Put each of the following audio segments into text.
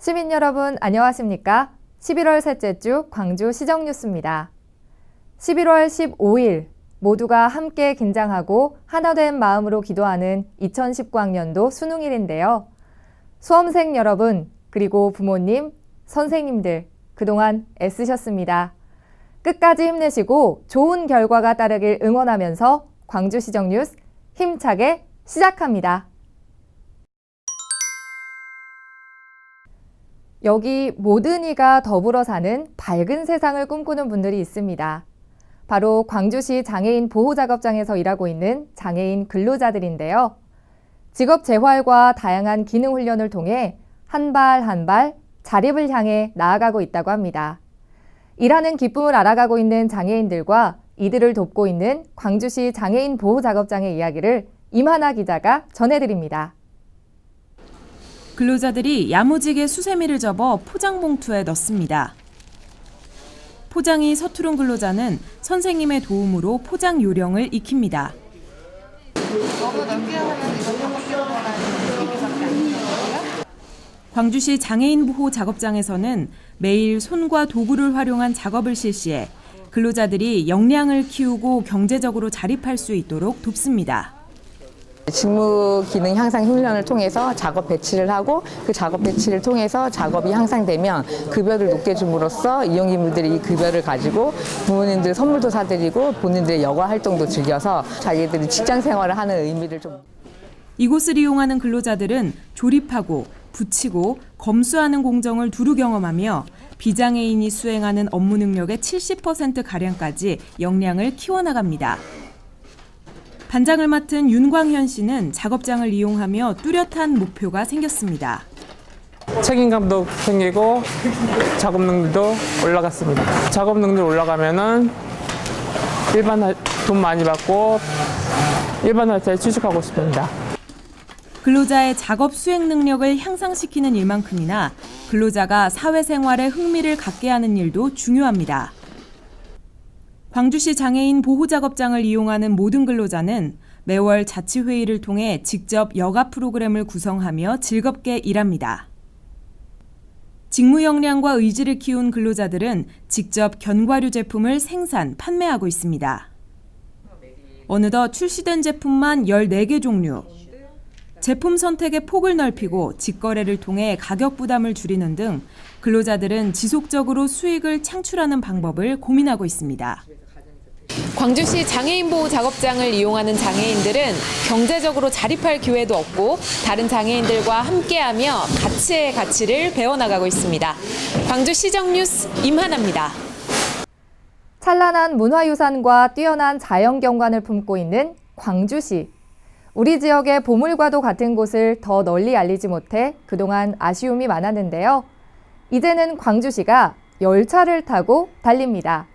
시민 여러분 안녕하십니까? 11월 셋째 주 광주 시정뉴스입니다. 11월 15일 모두가 함께 긴장하고 하나된 마음으로 기도하는 2019학년도 수능일인데요. 수험생 여러분, 그리고 부모님, 선생님들 그동안 애쓰셨습니다. 끝까지 힘내시고 좋은 결과가 따르길 응원하면서 광주시정뉴스 힘차게 시작합니다. 여기 모든 이가 더불어 사는 밝은 세상을 꿈꾸는 분들이 있습니다. 바로 광주시 장애인 보호작업장에서 일하고 있는 장애인 근로자들인데요. 직업 재활과 다양한 기능 훈련을 통해 한 발 한 발 자립을 향해 나아가고 있다고 합니다. 일하는 기쁨을 알아가고 있는 장애인들과 이들을 돕고 있는 광주시 장애인 보호작업장의 이야기를 임하나 기자가 전해드립니다. 근로자들이 야무지게 수세미를 접어 포장 봉투에 넣습니다. 포장이 서투른 근로자는 선생님의 도움으로 포장 요령을 익힙니다. 너무 넓게 하면 광주시 장애인 보호 작업장에서는 매일 손과 도구를 활용한 작업을 실시해 근로자들이 역량을 키우고 경제적으로 자립할 수 있도록 돕습니다. 직무 기능 향상 훈련을 통해서 작업 배치를 하고 그 작업 배치를 통해서 작업이 향상되면 급여를 높게 줌으로써 이용인분들이 이 급여를 가지고 부모님들 선물도 사드리고 본인들의 여가 활동도 즐겨서 자기들이 직장 생활을 하는 의미를 좀. 이곳을 이용하는 근로자들은 조립하고 붙이고 검수하는 공정을 두루 경험하며 비장애인이 수행하는 업무 능력의 70%가량까지 역량을 키워나갑니다. 반장을 맡은 윤광현 씨는 작업장을 이용하며 뚜렷한 목표가 생겼습니다. 책임감도 생기고 작업 능률도 올라갔습니다. 작업 능률 올라가면은 돈 많이 받고 일반 회사에 취직하고 싶습니다. 근로자의 작업 수행 능력을 향상시키는 일만큼이나 근로자가 사회생활에 흥미를 갖게 하는 일도 중요합니다. 광주시 장애인 보호작업장을 이용하는 모든 근로자는 매월 자치회의를 통해 직접 여가 프로그램을 구성하며 즐겁게 일합니다. 직무 역량과 의지를 키운 근로자들은 직접 견과류 제품을 생산, 판매하고 있습니다. 어느덧 출시된 제품만 14개 종류. 제품 선택의 폭을 넓히고 직거래를 통해 가격 부담을 줄이는 등 근로자들은 지속적으로 수익을 창출하는 방법을 고민하고 있습니다. 광주시 장애인 보호 작업장을 이용하는 장애인들은 경제적으로 자립할 기회도 얻고 다른 장애인들과 함께하며 가치의 가치를 배워나가고 있습니다. 광주시정뉴스 임하나입니다. 찬란한 문화유산과 뛰어난 자연경관을 품고 있는 광주시. 우리 지역의 보물과도 같은 곳을 더 널리 알리지 못해 그동안 아쉬움이 많았는데요. 이제는 광주시가 열차를 타고 달립니다.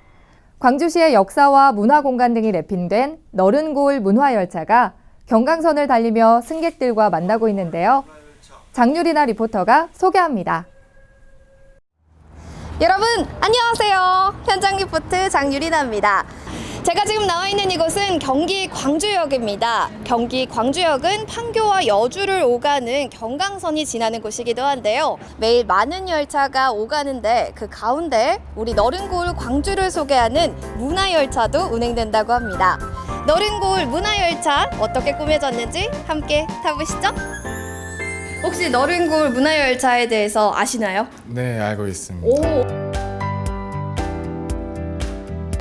광주시의 역사와 문화공간 등이 랩핑된 너른고을 문화열차가 경강선을 달리며 승객들과 만나고 있는데요. 장유리나 리포터가 소개합니다. 여러분 안녕하세요. 현장 리포트 장유리나입니다. 제가 지금 나와 있는 이곳은 경기 광주역입니다. 경기 광주역은 판교와 여주를 오가는 경강선이 지나는 곳이기도 한데요. 매일 많은 열차가 오가는데 그 가운데 우리 너른고을 광주를 소개하는 문화열차도 운행된다고 합니다. 너른고을 문화열차 어떻게 꾸며졌는지 함께 타보시죠. 혹시 너른고을 문화열차에 대해서 아시나요? 네, 알고 있습니다. 오.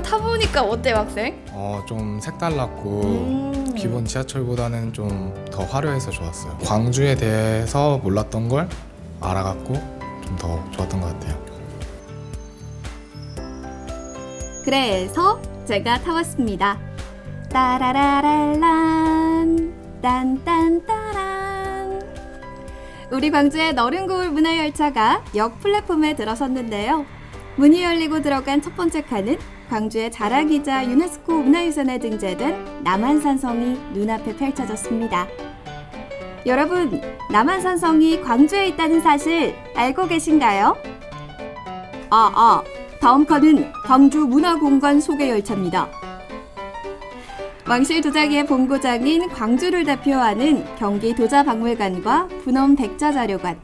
타보니까 어때요, 학생? 좀 색달랐고 기본 지하철보다는 좀 더 화려해서 좋았어요. 광주에 대해서 몰랐던 걸 알아갖고 좀 더 좋았던 것 같아요. 그래서 제가 타봤습니다. 따라라랄란 딴딴따란. 우리 광주의 너른고을 문화열차가 역 플랫폼에 들어섰는데요. 문이 열리고 들어간 첫 번째 칸은 광주의 자락이자 유네스코 문화유산에 등재된 남한산성이 눈앞에 펼쳐졌습니다. 여러분, 남한산성이 광주에 있다는 사실 알고 계신가요? 다음 칸은 광주 문화공간 소개열차입니다. 왕실 도자기의 본고장인 광주를 대표하는 경기 도자박물관과 분엄 백자자료관,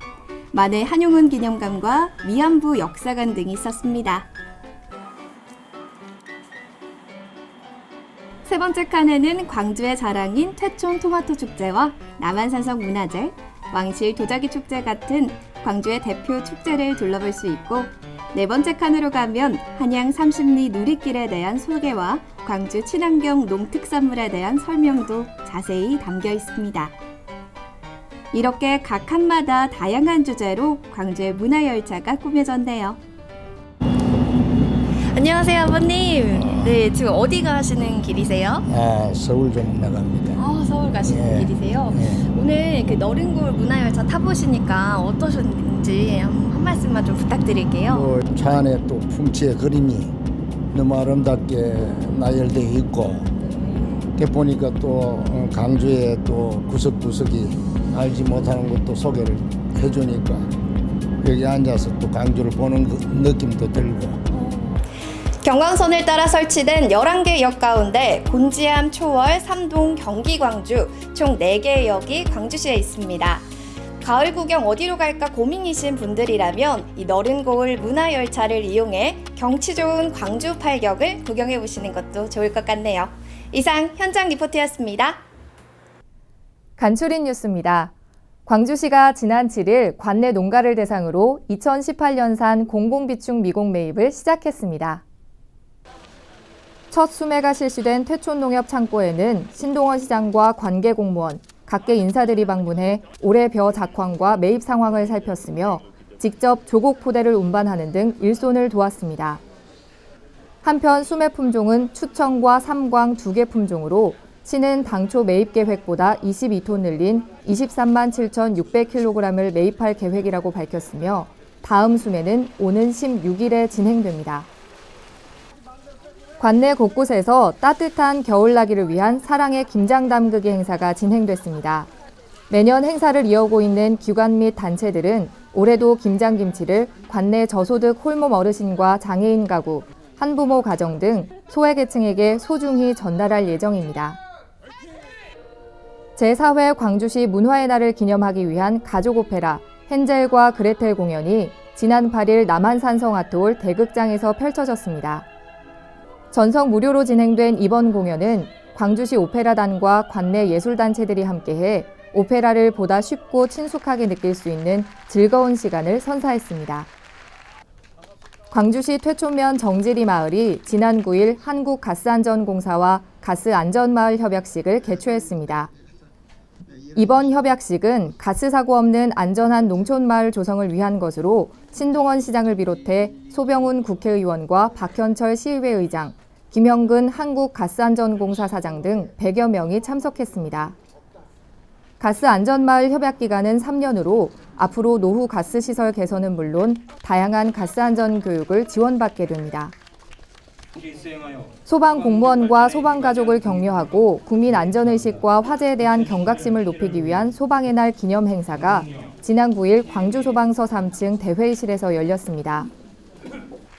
만해 한용운 기념관과 위안부 역사관 등이 있었습니다. 세 번째 칸에는 광주의 자랑인 퇴촌 토마토 축제와 남한산성 문화제, 왕실 도자기 축제 같은 광주의 대표 축제를 둘러볼 수 있고, 네 번째 칸으로 가면 한양 30리 누리길에 대한 소개와 광주 친환경 농특산물에 대한 설명도 자세히 담겨 있습니다. 이렇게 각 칸마다 다양한 주제로 광주의 문화열차가 꾸며졌네요. 안녕하세요, 아버님. 네, 지금 어디 가시는 길이세요? 서울 좀 나갑니다. 서울 가시는 예. 길이세요? 예. 오늘 그 너른골 문화열차 타보시니까 어떠셨는지 한 말씀만 좀 부탁드릴게요. 차 안에 또 풍치의 그림이 너무 아름답게 나열되어 있고, 이렇게 보니까 또 강주의 또 구석구석이 알지 못하는 것도 소개를 해주니까 여기 앉아서 또 강주를 보는 그 느낌도 들고. 경광선을 따라 설치된 11개 역 가운데 곤지암, 초월, 삼동, 경기, 광주 총 4개의 역이 광주시에 있습니다. 가을 구경 어디로 갈까 고민이신 분들이라면 이 너른고을 문화열차를 이용해 경치 좋은 광주 8격을 구경해 보시는 것도 좋을 것 같네요. 이상 현장 리포트였습니다. 간추린 뉴스입니다. 광주시가 지난 7일 관내 농가를 대상으로 2018년산 공공비축 미공 매입을 시작했습니다. 첫 수매가 실시된 퇴촌농협 창고에는 신동원 시장과 관계 공무원, 각계 인사들이 방문해 올해 벼 작황과 매입 상황을 살폈으며 직접 조곡 포대를 운반하는 등 일손을 도왔습니다. 한편 수매 품종은 추청과 삼광 2개 품종으로 시는 당초 매입 계획보다 22톤 늘린 23만 7,600kg을 매입할 계획이라고 밝혔으며 다음 수매는 오는 16일에 진행됩니다. 관내 곳곳에서 따뜻한 겨울나기를 위한 사랑의 김장 담그기 행사가 진행됐습니다. 매년 행사를 이어오고 있는 기관 및 단체들은 올해도 김장김치를 관내 저소득 홀몸 어르신과 장애인 가구, 한부모 가정 등 소외계층에게 소중히 전달할 예정입니다. 제4회 광주시 문화의 날을 기념하기 위한 가족 오페라 헨젤과 그레텔 공연이 지난 8일 남한산성아트홀 대극장에서 펼쳐졌습니다. 전석 무료로 진행된 이번 공연은 광주시 오페라단과 관내 예술단체들이 함께해 오페라를 보다 쉽고 친숙하게 느낄 수 있는 즐거운 시간을 선사했습니다. 광주시 퇴촌면 정지리 마을이 지난 9일 한국가스안전공사와 가스안전마을 협약식을 개최했습니다. 이번 협약식은 가스 사고 없는 안전한 농촌마을 조성을 위한 것으로 신동원 시장을 비롯해 소병훈 국회의원과 박현철 시의회 의장, 김형근 한국가스안전공사 사장 등 100여 명이 참석했습니다. 가스안전마을 협약기간은 3년으로 앞으로 노후 가스시설 개선은 물론 다양한 가스안전 교육을 지원받게 됩니다. 소방공무원과 소방가족을 격려하고 국민 안전의식과 화재에 대한 경각심을 높이기 위한 소방의 날 기념 행사가 지난 9일 광주소방서 3층 대회의실에서 열렸습니다.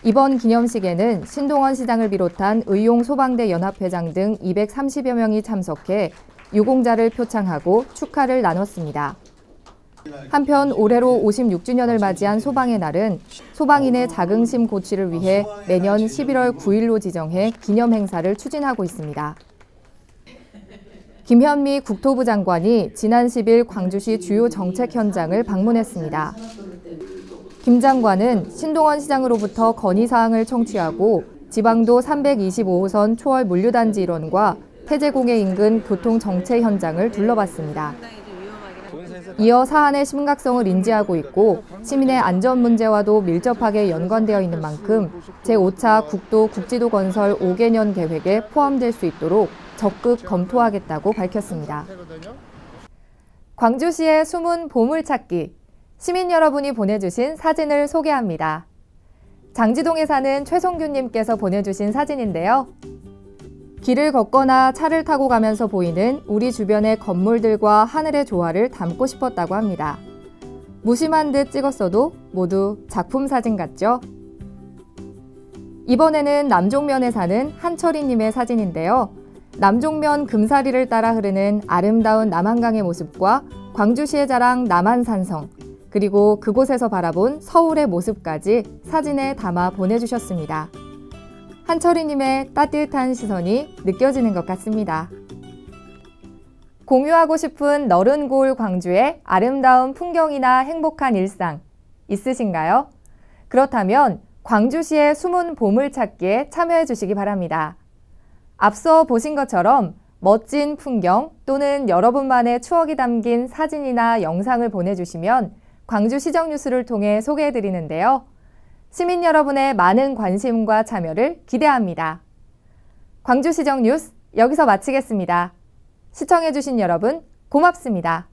이번 기념식에는 신동원 시장을 비롯한 의용소방대 연합회장 등 230여 명이 참석해 유공자를 표창하고 축하를 나눴습니다. 한편 올해로 56주년을 맞이한 소방의 날은 소방인의 자긍심 고취를 위해 매년 11월 9일로 지정해 기념 행사를 추진하고 있습니다. 김현미 국토부 장관이 지난 10일 광주시 주요 정책 현장을 방문했습니다. 김 장관은 신동원 시장으로부터 건의사항을 청취하고 지방도 325호선 초월 물류단지 일원과 태제공예 인근 교통정체 현장을 둘러봤습니다. 이어 사안의 심각성을 인지하고 있고 시민의 안전 문제와도 밀접하게 연관되어 있는 만큼 제5차 국도 국지도 건설 5개년 계획에 포함될 수 있도록 적극 검토하겠다고 밝혔습니다. 광주시의 숨은 보물찾기, 시민 여러분이 보내주신 사진을 소개합니다. 장지동에 사는 최성균님께서 보내주신 사진인데요. 길을 걷거나 차를 타고 가면서 보이는 우리 주변의 건물들과 하늘의 조화를 담고 싶었다고 합니다. 무심한 듯 찍었어도 모두 작품 사진 같죠? 이번에는 남종면에 사는 한철희님의 사진인데요. 남종면 금사리를 따라 흐르는 아름다운 남한강의 모습과 광주시의 자랑 남한산성, 그리고 그곳에서 바라본 서울의 모습까지 사진에 담아 보내주셨습니다. 한철이님의 따뜻한 시선이 느껴지는 것 같습니다. 공유하고 싶은 너른골 광주의 아름다운 풍경이나 행복한 일상 있으신가요? 그렇다면 광주시의 숨은 보물찾기에 참여해 주시기 바랍니다. 앞서 보신 것처럼 멋진 풍경 또는 여러분만의 추억이 담긴 사진이나 영상을 보내주시면 광주시정 뉴스를 통해 소개해 드리는데요. 시민 여러분의 많은 관심과 참여를 기대합니다. 광주시정 뉴스 여기서 마치겠습니다. 시청해 주신 여러분 고맙습니다.